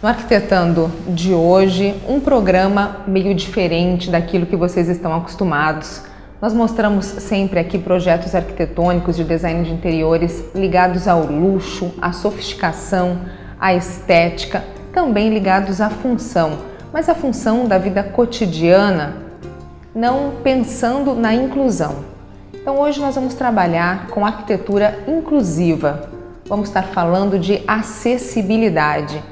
No Arquitetando de hoje, um programa meio diferente daquilo que vocês estão acostumados. Nós mostramos sempre aqui projetos arquitetônicos de design de interiores ligados ao luxo, à sofisticação, à estética, também ligados à função, mas a função da vida cotidiana, não pensando na inclusão. Então hoje nós vamos trabalhar com arquitetura inclusiva. Vamos estar falando de acessibilidade.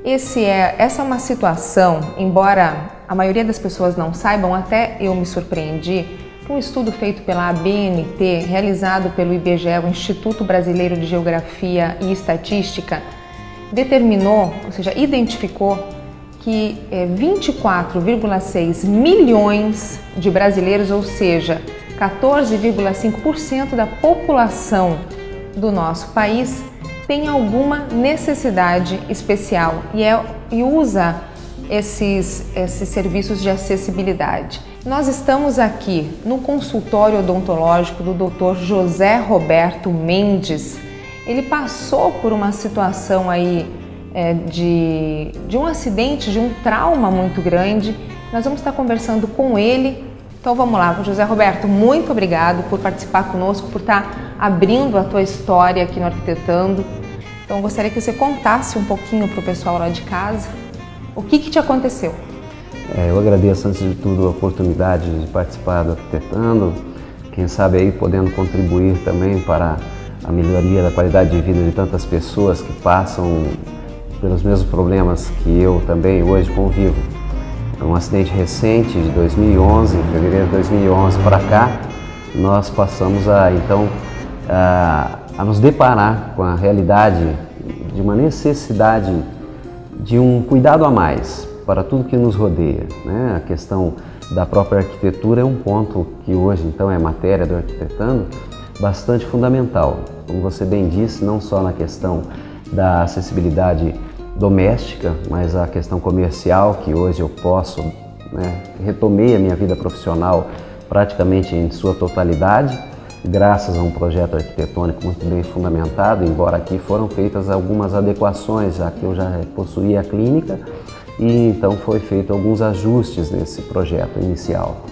Essa é uma situação, embora a maioria das pessoas não saibam, até eu me surpreendi, um estudo feito pela ABNT, realizado pelo IBGE, o Instituto Brasileiro de Geografia e Estatística, determinou, ou seja, identificou que 24,6 milhões de brasileiros, ou seja, 14,5% da população do nosso país, tem alguma necessidade especial e usa esses serviços de acessibilidade. Nós estamos aqui no consultório odontológico do Dr. José Roberto Mendes. Ele passou por uma situação aí de um acidente, de um trauma muito grande. Nós vamos estar conversando com ele. Então vamos lá, José Roberto, muito obrigado por participar conosco, por estar abrindo a tua história aqui no Arquitetando. Então eu gostaria que você contasse um pouquinho para o pessoal lá de casa o que te aconteceu. Eu agradeço antes de tudo a oportunidade de participar do Arquitetando, quem sabe aí podendo contribuir também para a melhoria da qualidade de vida de tantas pessoas que passam pelos mesmos problemas que eu também hoje convivo. Um acidente recente de 2011, em fevereiro de 2011 para cá, nós passamos a nos deparar com a realidade de uma necessidade de um cuidado a mais para tudo que nos rodeia, né? A questão da própria arquitetura é um ponto que hoje então é matéria do Arquitetando bastante fundamental. Como você bem disse, não só na questão da acessibilidade doméstica, mas a questão comercial, que hoje eu posso, retomei a minha vida profissional praticamente em sua totalidade, graças a um projeto arquitetônico muito bem fundamentado, embora aqui foram feitas algumas adequações, já que eu já possuía a clínica, e então foi feito alguns ajustes nesse projeto inicial.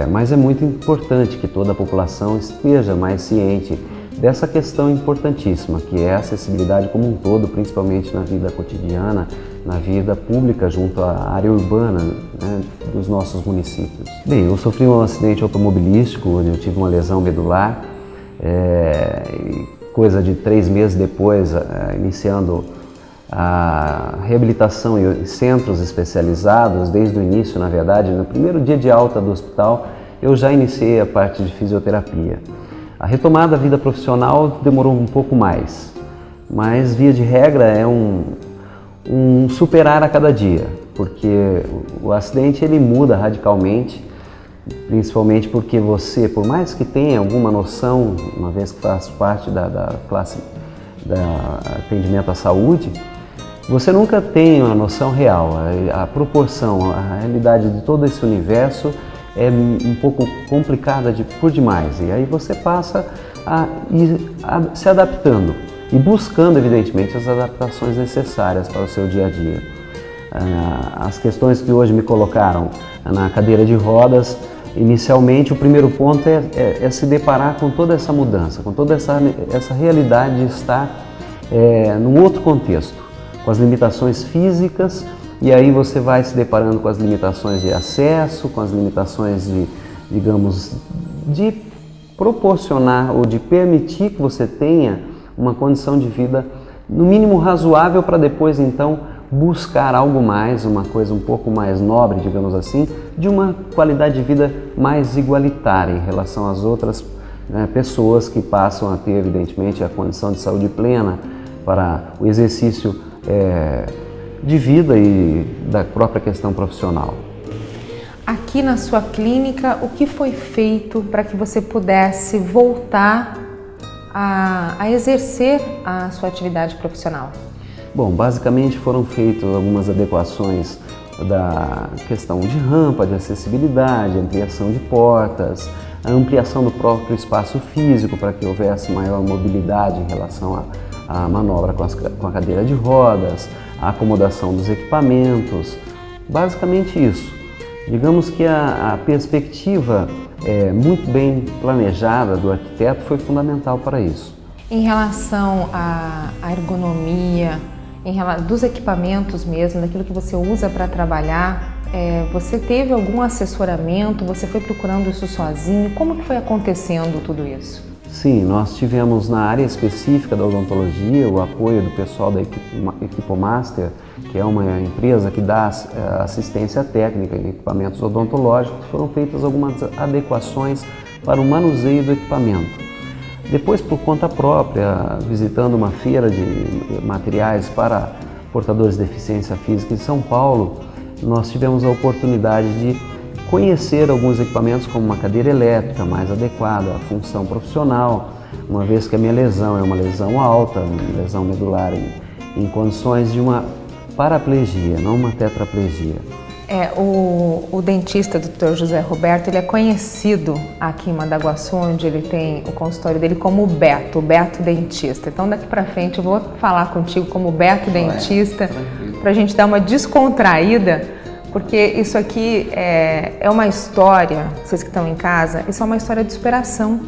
Mas é muito importante que toda a população esteja mais ciente dessa questão importantíssima, que é a acessibilidade como um todo, principalmente na vida cotidiana, na vida pública junto à área urbana, né, dos nossos municípios. Bem, eu sofri um acidente automobilístico, onde eu tive uma lesão medular, coisa de 3 meses depois, iniciando a reabilitação em centros especializados, desde o início, na verdade, no primeiro dia de alta do hospital, eu já iniciei a parte de fisioterapia. A retomada da vida profissional demorou um pouco mais, mas via de regra é um superar a cada dia, porque o acidente ele muda radicalmente, principalmente porque você, por mais que tenha alguma noção, uma vez que faz parte da classe da atendimento à saúde, você nunca tem uma noção real, a proporção, a realidade de todo esse universo é um pouco complicada por demais, e aí você passa a ir se adaptando e buscando, evidentemente, as adaptações necessárias para o seu dia a dia. As questões que hoje me colocaram na cadeira de rodas, inicialmente o primeiro ponto é se deparar com toda essa mudança, com toda essa realidade de estar num outro contexto, com as limitações físicas. E aí você vai se deparando com as limitações de acesso, com as limitações de proporcionar ou de permitir que você tenha uma condição de vida no mínimo razoável para depois então buscar algo mais, uma coisa um pouco mais nobre, digamos assim, de uma qualidade de vida mais igualitária em relação às outras pessoas que passam a ter, evidentemente, a condição de saúde plena para o exercício de vida e da própria questão profissional. Aqui na sua clínica, o que foi feito para que você pudesse voltar a exercer a sua atividade profissional? Bom, basicamente foram feitas algumas adequações da questão de rampa, de acessibilidade, ampliação de portas, a ampliação do próprio espaço físico para que houvesse maior mobilidade em relação à manobra com a cadeira de rodas, a acomodação dos equipamentos, basicamente isso. Digamos que a perspectiva muito bem planejada do arquiteto foi fundamental para isso. Em relação à ergonomia, dos equipamentos mesmo, daquilo que você usa para trabalhar, você teve algum assessoramento? Você foi procurando isso sozinho? Como que foi acontecendo tudo isso? Sim, nós tivemos na área específica da odontologia o apoio do pessoal da Equipomaster, que é uma empresa que dá assistência técnica em equipamentos odontológicos. Foram feitas algumas adequações para o manuseio do equipamento. Depois, por conta própria, visitando uma feira de materiais para portadores de deficiência física em São Paulo, nós tivemos a oportunidade de conhecer alguns equipamentos como uma cadeira elétrica mais adequada à função profissional, uma vez que a minha lesão é uma lesão alta, uma lesão medular em condições de uma paraplegia, não uma tetraplegia. O dentista, Dr. José Roberto, ele é conhecido aqui em Mandaguaçu, onde ele tem o consultório dele, como o Beto Dentista. Então daqui para frente eu vou falar contigo como Beto Dentista, para a gente dar uma descontraída, porque isso aqui é uma história, vocês que estão em casa, isso é uma história de superação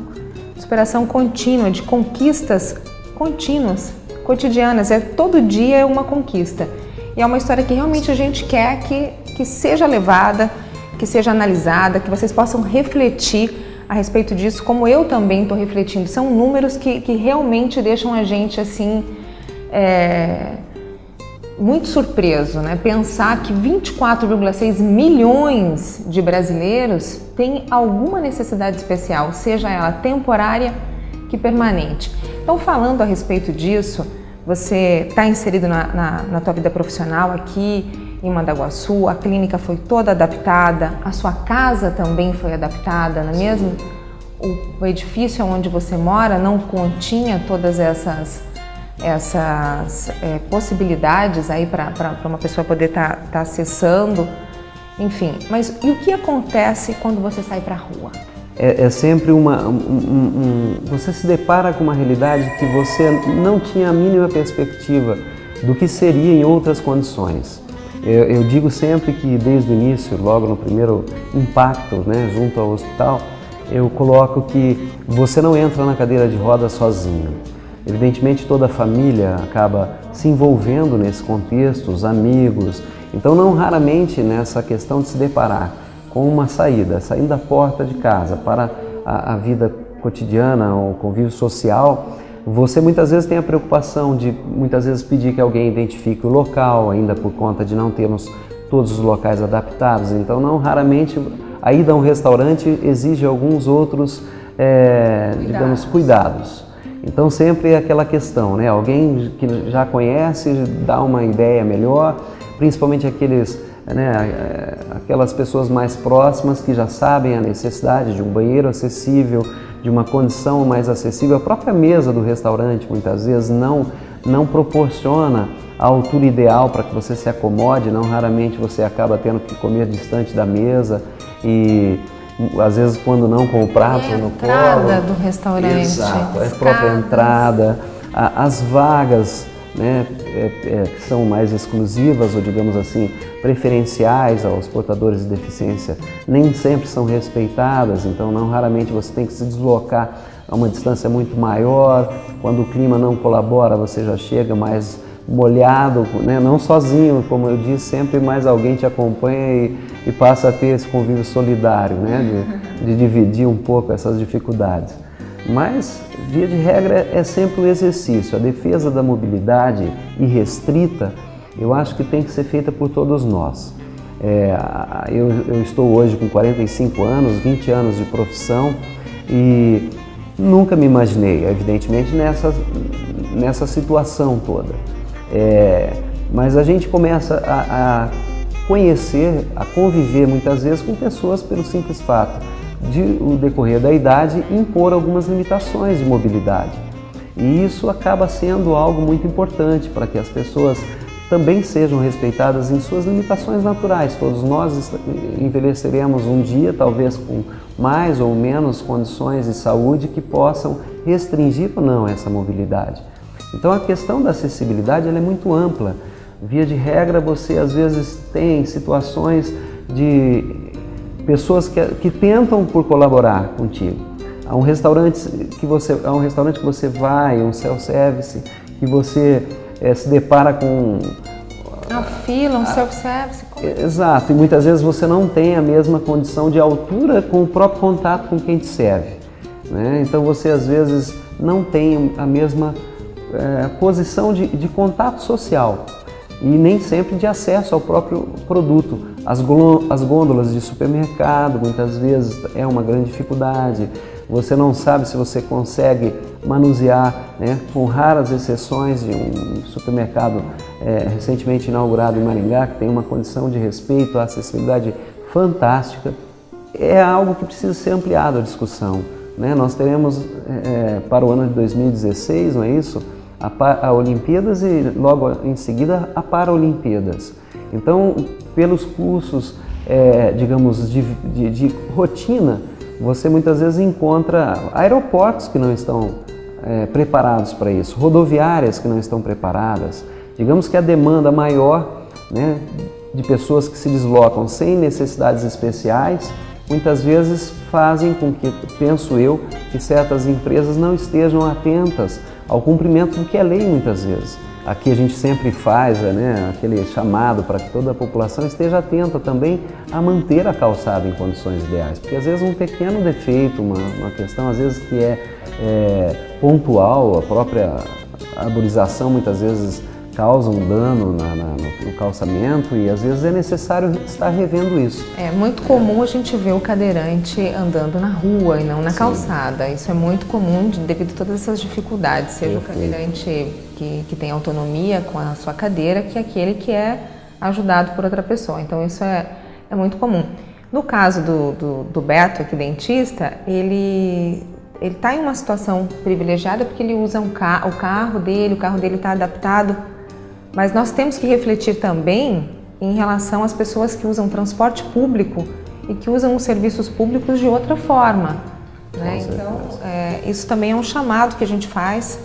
contínua, de conquistas contínuas, cotidianas, todo dia é uma conquista. E é uma história que realmente a gente quer que seja levada, que seja analisada, que vocês possam refletir a respeito disso, como eu também estou refletindo. São números que realmente deixam a gente assim, muito surpreso, né? Pensar que 24,6 milhões de brasileiros têm alguma necessidade especial, seja ela temporária que permanente. Então, falando a respeito disso, você está inserido na tua vida profissional aqui em Mandaguaçu, a clínica foi toda adaptada, a sua casa também foi adaptada, não é mesmo? O edifício onde você mora não continha todas essas possibilidades aí para uma pessoa poder tá acessando, enfim. Mas e o que acontece quando você sai para a rua? É sempre você se depara com uma realidade que você não tinha a mínima perspectiva do que seria em outras condições. Eu digo sempre que desde o início, logo no primeiro impacto, né, junto ao hospital, eu coloco que você não entra na cadeira de rodas sozinho. Evidentemente toda a família acaba se envolvendo nesse contexto, os amigos, então não raramente nessa questão de se deparar com uma saída, saindo da porta de casa para a vida cotidiana, o convívio social, você muitas vezes tem a preocupação de muitas vezes pedir que alguém identifique o local, ainda por conta de não termos todos os locais adaptados. Então não raramente a ida a um restaurante exige alguns outros, digamos, cuidados. Então sempre é aquela questão, né? Alguém que já conhece dá uma ideia melhor, principalmente aquelas pessoas mais próximas que já sabem a necessidade de um banheiro acessível, de uma condição mais acessível. A própria mesa do restaurante muitas vezes não proporciona a altura ideal para que você se acomode, não raramente você acaba tendo que comer distante da mesa e às vezes quando não com o prato no colo. A entrada do restaurante. Exato, a própria entrada, as vagas, né, que são mais exclusivas ou, digamos assim, preferenciais aos portadores de deficiência, nem sempre são respeitadas, então não raramente você tem que se deslocar a uma distância muito maior. Quando o clima não colabora, você já chega mais molhado, né? Não sozinho, como eu disse, sempre mais alguém te acompanha e passa a ter esse convívio solidário, né? de dividir um pouco essas dificuldades. Mas, via de regra, é sempre um exercício. A defesa da mobilidade irrestrita, eu acho que tem que ser feita por todos nós. Eu estou hoje com 45 anos, 20 anos de profissão e nunca me imaginei, evidentemente, nessa situação toda. Mas a gente começa a conhecer, a conviver muitas vezes com pessoas pelo simples fato de o decorrer da idade impor algumas limitações de mobilidade. E isso acaba sendo algo muito importante para que as pessoas também sejam respeitadas em suas limitações naturais. Todos nós envelheceremos um dia, talvez com mais ou menos condições de saúde que possam restringir ou não essa mobilidade. Então a questão da acessibilidade ela é muito ampla. Via de regra, você às vezes tem situações de pessoas que tentam por colaborar contigo. Há um restaurante que você vai, um self-service, que você se depara com... A fila, um self-service. Exato, e muitas vezes você não tem a mesma condição de altura com o próprio contato com quem te serve, né? Então você às vezes não tem a mesma posição de contato social e nem sempre de acesso ao próprio produto. As gôndolas de supermercado muitas vezes é uma grande dificuldade. Você não sabe se você consegue manusear, né, com raras exceções de um supermercado recentemente inaugurado em Maringá, que tem uma condição de respeito à acessibilidade fantástica. É algo que precisa ser ampliado a discussão, né? Nós teremos para o ano de 2016, não é isso? A Olimpíadas e logo em seguida a Paralimpíadas. Então, pelos cursos, digamos, de rotina, você muitas vezes encontra aeroportos que não estão preparados para isso, rodoviárias que não estão preparadas. Digamos que a demanda maior, né, de pessoas que se deslocam sem necessidades especiais, muitas vezes fazem com que, penso eu, que certas empresas não estejam atentas ao cumprimento do que é lei muitas vezes. Aqui a gente sempre faz, né, aquele chamado para que toda a população esteja atenta também a manter a calçada em condições ideais, porque às vezes um pequeno defeito, uma questão às vezes que pontual, a própria arborização muitas vezes causa um dano no calçamento e às vezes é necessário estar revendo isso. É muito comum a gente ver o cadeirante andando na rua e não na calçada. Isso é muito comum devido a todas essas dificuldades, seja o cadeirante que tem autonomia com a sua cadeira, que aquele que é ajudado por outra pessoa. Então isso é muito comum. No caso do Beto, aqui dentista, ele está em uma situação privilegiada porque ele usa o carro dele está adaptado. Mas nós temos que refletir também em relação às pessoas que usam transporte público e que usam os serviços públicos de outra forma, né? Então, isso também é um chamado que a gente faz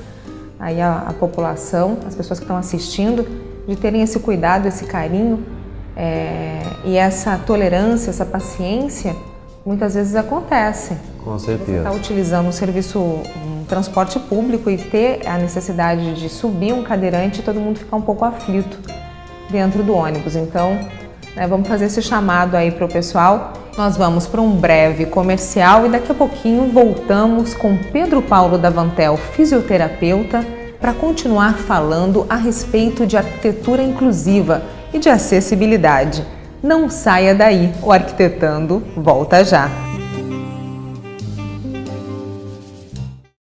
aí à população, às pessoas que estão assistindo, de terem esse cuidado, esse carinho e essa tolerância, essa paciência, muitas vezes acontece. Com certeza. Você está utilizando um transporte público e ter a necessidade de subir um cadeirante e todo mundo ficar um pouco aflito dentro do ônibus. Então, vamos fazer esse chamado aí para o pessoal. Nós vamos para um breve comercial e daqui a pouquinho voltamos com Pedro Paulo Davantel, fisioterapeuta, para continuar falando a respeito de arquitetura inclusiva e de acessibilidade. Não saia daí, o Arquitetando volta já!